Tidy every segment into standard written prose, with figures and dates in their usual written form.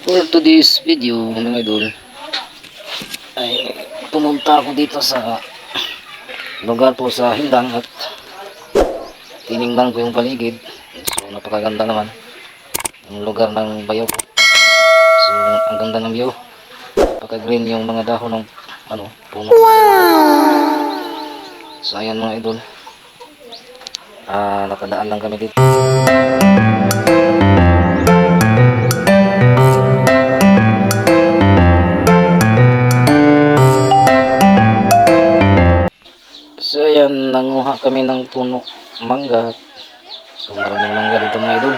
For today's video mga idol ay pumunta ako dito sa lugar po sa Hindang at tiningnan ko yung paligid. So napakaganda naman yung lugar ng bayaw. So ang ganda ng view, napaka green yung mga dahon ng puno. So ayan mga idol, nakadaan lang kami dito. So ayan, nanguha kami ng puno mangga. So maraming mangga dito mga idol.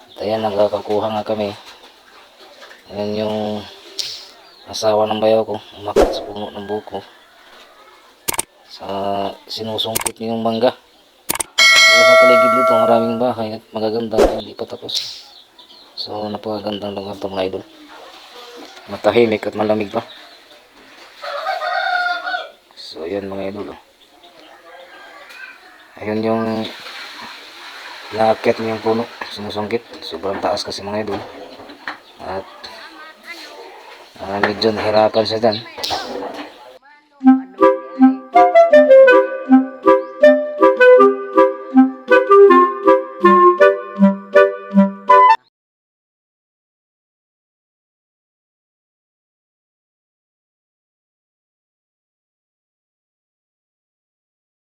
At ayan, nagkakakuha nga kami. Ayan yung asawa ng bayaw ko, umakyat sa puno ng buko. Sinusungkit niya yung mangga. So, sa paligid nito maraming bahay at magaganda, hindi pa tapos. So napakagandang lugar ito mga idol. Matahimik at malamig pa. So ayan mga idol. Ayun yung naakyat niyang puno, sinusungkit. Sobrang taas kasi mga idol. At medyo nahirapan siya dyan.